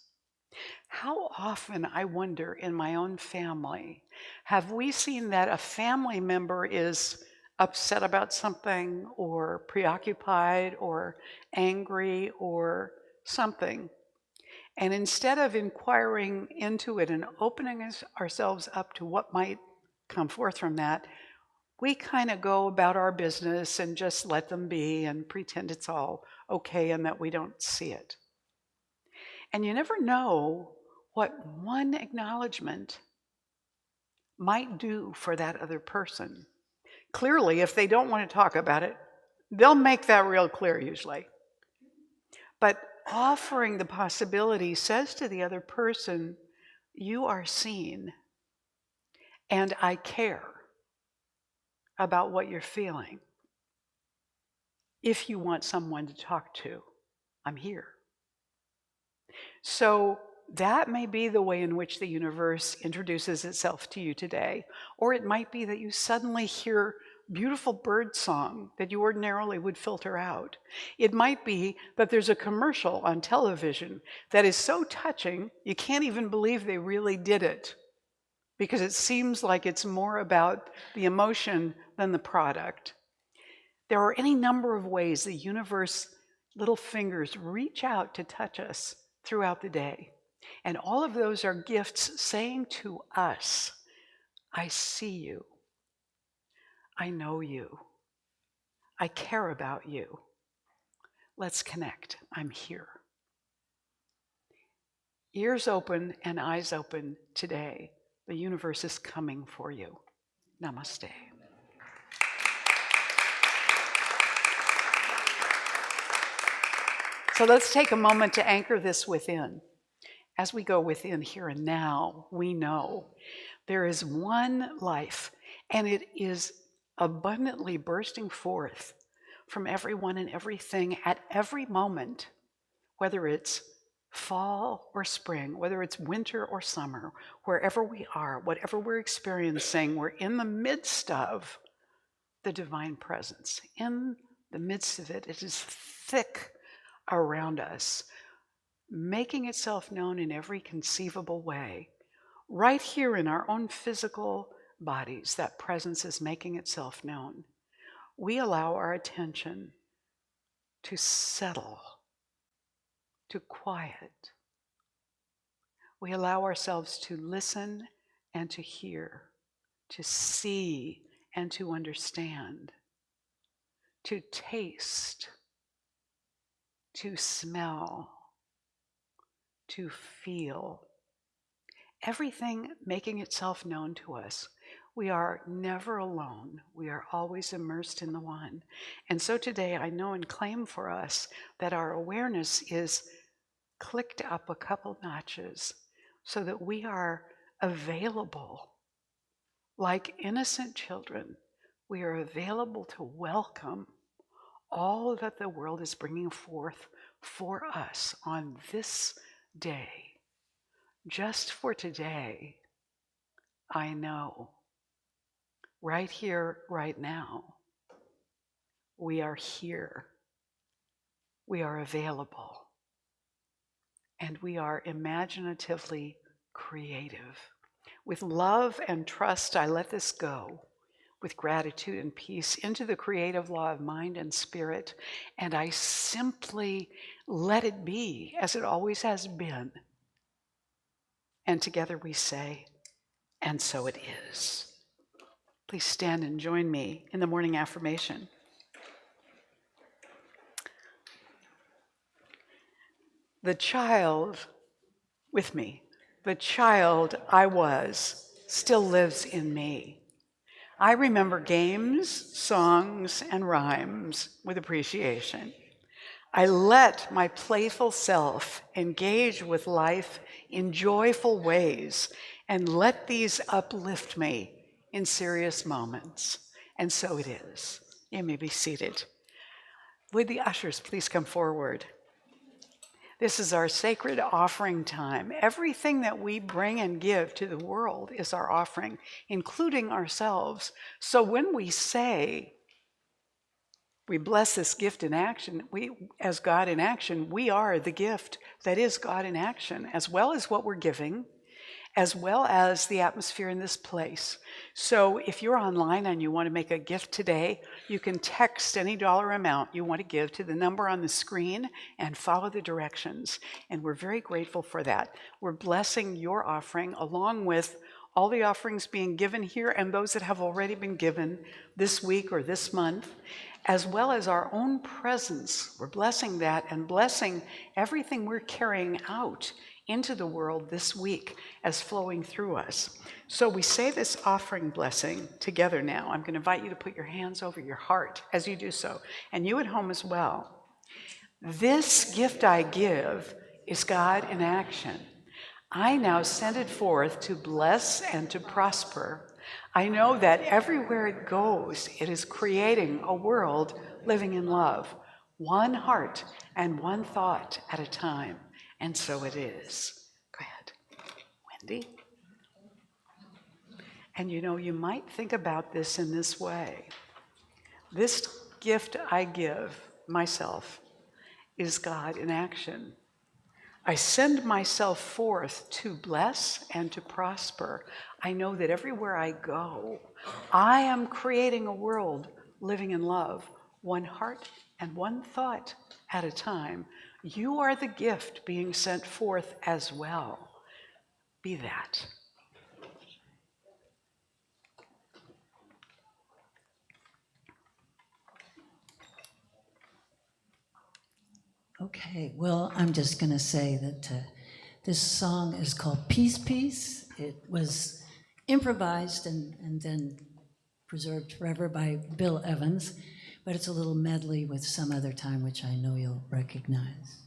How often, I wonder, in my own family, have we seen that a family member is upset about something or preoccupied or angry or something, and instead of inquiring into it and opening ourselves up to what might come forth from that, we kind of go about our business and just let them be and pretend it's all okay and that we don't see it. And you never know what one acknowledgement might do for that other person. Clearly, if they don't want to talk about it, they'll make that real clear usually. But offering the possibility says to the other person, you are seen, and I care about what you're feeling. If you want someone to talk to, I'm here. So that may be the way in which the universe introduces itself to you today. Or it might be that you suddenly hear beautiful bird song that you ordinarily would filter out. It might be that there's a commercial on television that is so touching, you can't even believe they really did it, because it seems like it's more about the emotion than the product. There are any number of ways the universe, little fingers, reach out to touch us throughout the day. And all of those are gifts saying to us, I see you. I know you. I care about you. Let's connect. I'm here. Ears open and eyes open today. The universe is coming for you. Namaste. So let's take a moment to anchor this within. As we go within here and now, we know there is one life, and it is abundantly bursting forth from everyone and everything at every moment, whether it's fall or spring, whether it's winter or summer, wherever we are, whatever we're experiencing, we're in the midst of the divine presence. In the midst of it, it is thick around us, making itself known in every conceivable way. Right here in our own physical bodies, that presence is making itself known. We allow our attention to settle, to quiet. We allow ourselves to listen and to hear, to see and to understand, to taste, to smell, to feel. Everything making itself known to us. We are never alone. We are always immersed in the one. And so today I know and claim for us that our awareness is clicked up a couple notches so that we are available like innocent children. We are available to welcome all that the world is bringing forth for us on this day. Just for today, I know, right here, right now, we are here, we are available, and we are imaginatively creative. With love and trust, I let this go, with gratitude and peace, into the creative law of mind and spirit, and I simply let it be as it always has been. And together we say, and so it is. Please stand and join me in the morning affirmation. The child with me, the child I was, still lives in me. I remember games, songs, and rhymes with appreciation. I let my playful self engage with life in joyful ways and let these uplift me in serious moments. And so it is. You may be seated. Would the ushers please come forward? This is our sacred offering time. Everything that we bring and give to the world is our offering, including ourselves. So when we say, we bless this gift in action, as God in action, we are the gift that is God in action, as well as what we're giving, as well as the atmosphere in this place. So if you're online and you want to make a gift today, you can text any dollar amount you want to give to the number on the screen and follow the directions. And we're very grateful for that. We're blessing your offering along with all the offerings being given here and those that have already been given this week or this month, as well as our own presence. We're blessing that and blessing everything we're carrying out into the world this week as flowing through us. So we say this offering blessing together now. I'm going to invite you to put your hands over your heart as you do so, and you at home as well. This gift I give is God in action. I now send it forth to bless and to prosper. I know that everywhere it goes, it is creating a world living in love, one heart and one thought at a time. And so it is. Go ahead, Wendy. And you might think about this in this way. This gift I give myself is God in action. I send myself forth to bless and to prosper. I know that everywhere I go, I am creating a world living in love, one heart and one thought at a time. You are the gift being sent forth as well. Be that. Okay, well, I'm just going to say that this song is called Peace, Peace. It was improvised and then preserved forever by Bill Evans, but it's a little medley with Some Other Time, which I know you'll recognize.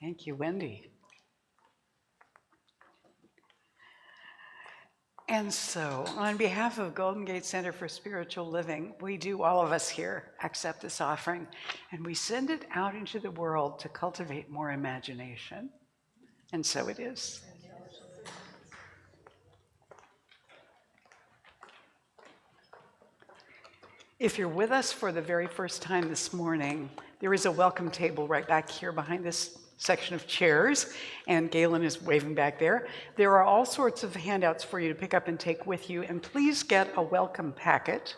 Thank you, Wendy. And so, on behalf of Golden Gate Center for Spiritual Living, we do, all of us here, accept this offering, and we send it out into the world to cultivate more imagination. And so it is. If you're with us for the very first time this morning, there is a welcome table right back here behind this section of chairs, and Galen is waving back there. There are all sorts of handouts for you to pick up and take with you, and please get a welcome packet.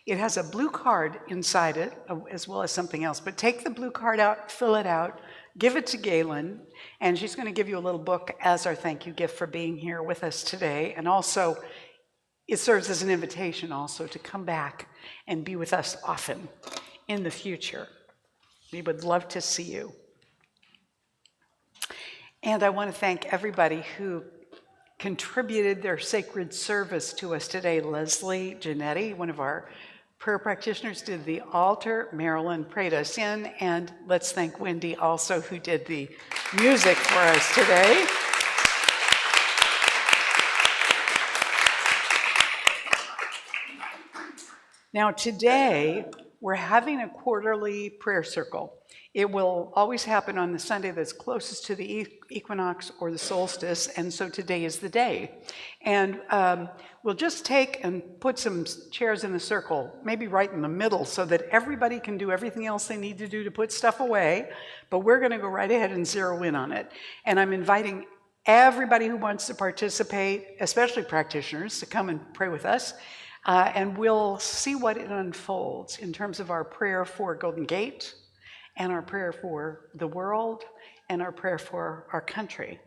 It has a blue card inside it, as well as something else, but take the blue card out, fill it out, give it to Galen, and she's going to give you a little book as our thank you gift for being here with us today, and also it serves as an invitation also to come back and be with us often in the future. We would love to see you. And I want to thank everybody who contributed their sacred service to us today. Leslie Giannetti, one of our prayer practitioners, did the altar. Marilyn prayed us in. And let's thank Wendy also, who did the music for us today. Now today, we're having a quarterly prayer circle. It will always happen on the Sunday that's closest to the equinox or the solstice, and so today is the day. And we'll just take and put some chairs in a circle, maybe right in the middle, so that everybody can do everything else they need to do to put stuff away, but we're gonna go right ahead and zero in on it. And I'm inviting everybody who wants to participate, especially practitioners, to come and pray with us. And we'll see what it unfolds in terms of our prayer for Golden Gate, and our prayer for the world, and our prayer for our country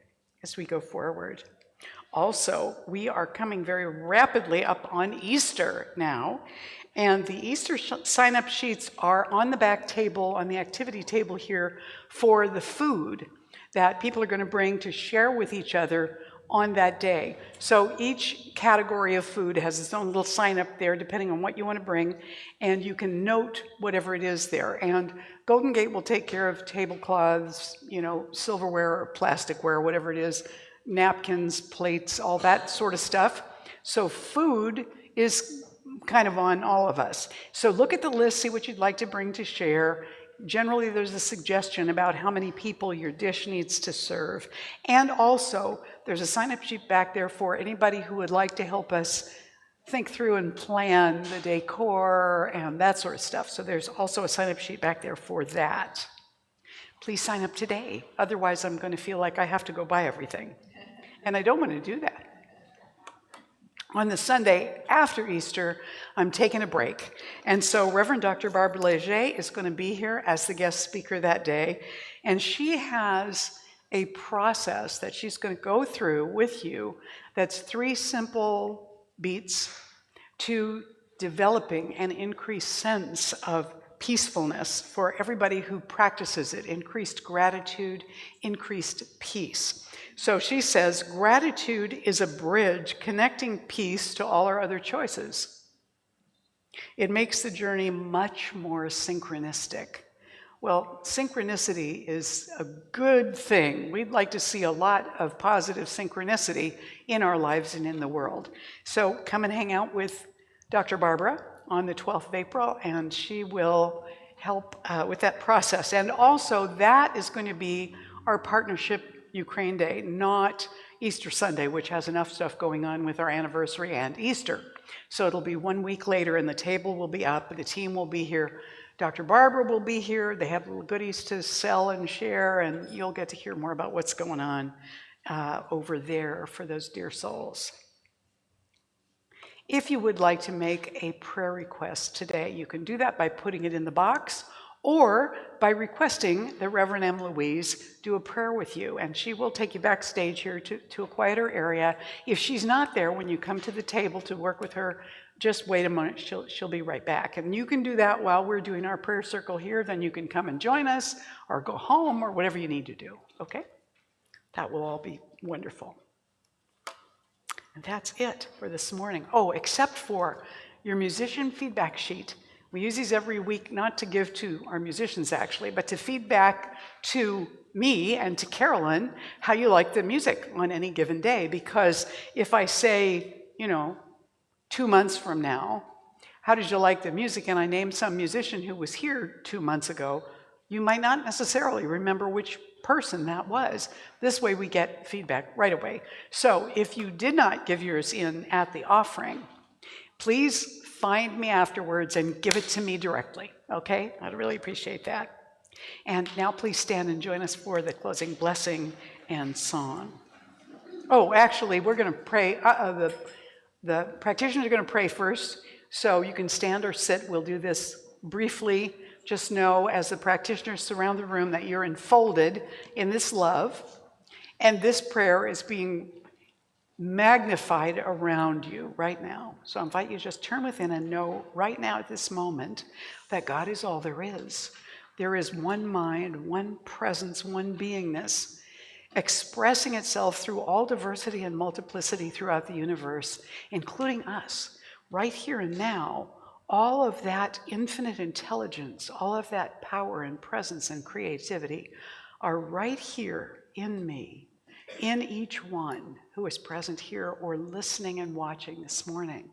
as we go forward. Also, we are coming very rapidly up on Easter now, and the Easter sign-up sheets are on the back table, on the activity table here, for the food that people are going to bring to share with each other on that day. So each category of food has its own little sign up there depending on what you want to bring, and you can note whatever it is there. And Golden Gate will take care of tablecloths, silverware or plasticware, whatever it is, napkins, plates, all that sort of stuff. So food is kind of on all of us. So look at the list, see what you'd like to bring to share. Generally, there's a suggestion about how many people your dish needs to serve. And also, there's a sign-up sheet back there for anybody who would like to help us think through and plan the decor and that sort of stuff. So there's also a sign-up sheet back there for that. Please sign up today. Otherwise, I'm going to feel like I have to go buy everything. And I don't want to do that. On the Sunday after Easter, I'm taking a break. And so Reverend Dr. Barbara Leger is going to be here as the guest speaker that day. And she has a process that she's going to go through with you that's 3 simple beats to developing an increased sense of peacefulness for everybody who practices it, increased gratitude, increased peace. So she says, gratitude is a bridge connecting peace to all our other choices. It makes the journey much more synchronistic. Well, synchronicity is a good thing. We'd like to see a lot of positive synchronicity in our lives and in the world. So come and hang out with Dr. Barbara on the 12th of April, and she will help with that process. And also, that is going to be our partnership Ukraine Day, not Easter Sunday, which has enough stuff going on with our anniversary and Easter. So it'll be 1 week later, and the table will be up, the team will be here. Dr. Barbara will be here. They have little goodies to sell and share, and you'll get to hear more about what's going on over there for those dear souls. If you would like to make a prayer request today, you can do that by putting it in the box or by requesting that Reverend M. Louise do a prayer with you, and she will take you backstage here to a quieter area. If she's not there when you come to the table to work with her, just wait a moment, she'll be right back. And you can do that while we're doing our prayer circle here, then you can come and join us or go home or whatever you need to do, okay? That will all be wonderful. And that's it for this morning. Oh, except for your musician feedback sheet. We use these every week, not to give to our musicians actually, but to feedback to me and to Carolyn how you like the music on any given day. Because if I say, 2 months from now, how did you like the music? And I name some musician who was here 2 months ago, you might not necessarily remember which person that was. This way we get feedback right away. So if you did not give yours in at the offering, please find me afterwards and give it to me directly, okay? I'd really appreciate that. And now please stand and join us for the closing blessing and song. Oh, actually, we're going to pray. The practitioners are going to pray first, so you can stand or sit. We'll do this briefly. Just know as the practitioners surround the room that you're enfolded in this love, and this prayer is being magnified around you right now. So I invite you to just turn within and know right now at this moment that God is all there is. There is one mind, one presence, one beingness expressing itself through all diversity and multiplicity throughout the universe, including us, right here and now. All of that infinite intelligence, all of that power and presence and creativity are right here in me, in each one who is present here or listening and watching this morning.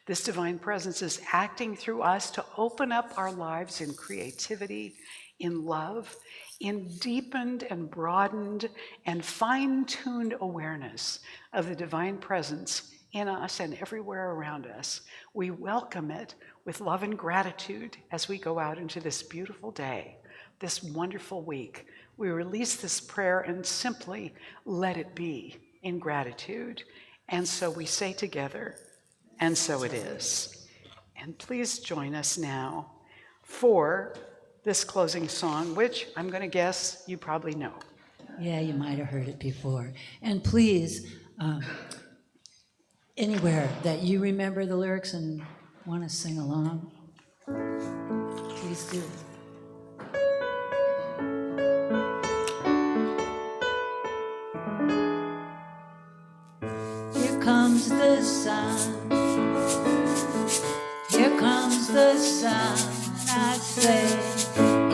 This divine presence is acting through us to open up our lives in creativity, in love, in deepened and broadened and fine-tuned awareness of the divine presence in us and everywhere around us. We welcome it with love and gratitude as we go out into this beautiful day, this wonderful week. We release this prayer and simply let it be in gratitude. And so we say together, and so it is. And please join us now for this closing song, which I'm going to guess you probably know. Yeah, you might have heard it before. And please, anywhere that you remember the lyrics and want to sing along, please do. Here comes the sun. Here comes the sun. I say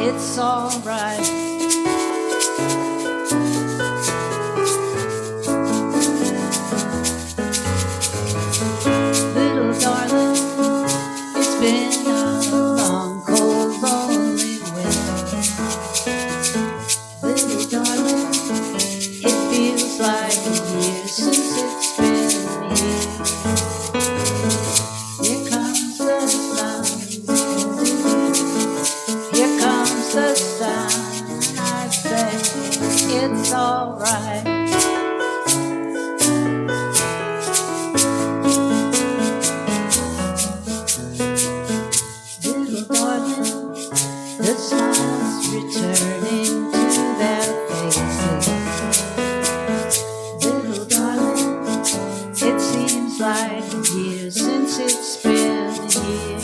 it's all right. Little darling, it's been a long, cold, lonely winter. Little darling, it feels like a year since it's been here. Here comes the sun. Here comes the sun. I say it's all right. The smiles returning to their faces. Little darling, it seems like a year since it's been here.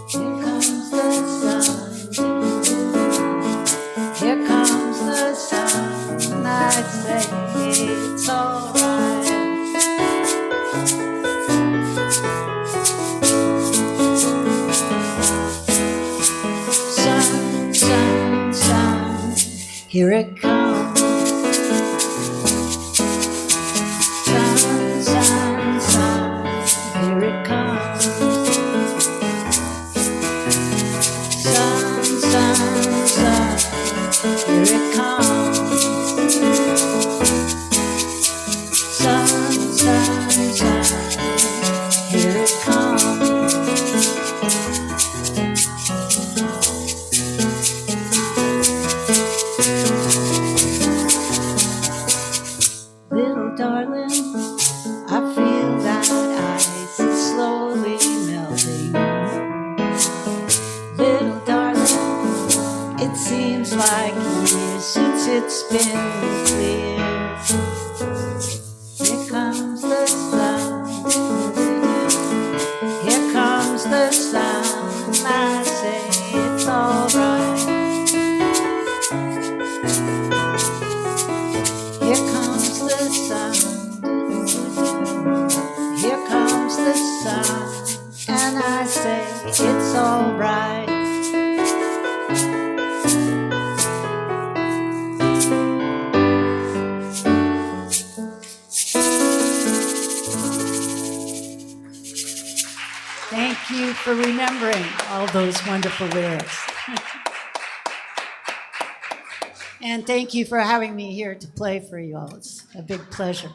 Here comes the sun. Here comes the sun. I say it's all right. Sun, sun, sun, here it comes. Sun, sun, sun, here it comes. Sun, sun, sun, here it comes. Sun, sun, sun, here it comes. Little darling, I feel that ice is slowly It's all right. Thank you for remembering all those wonderful lyrics. And thank you for having me here to play for you all. It's a big pleasure.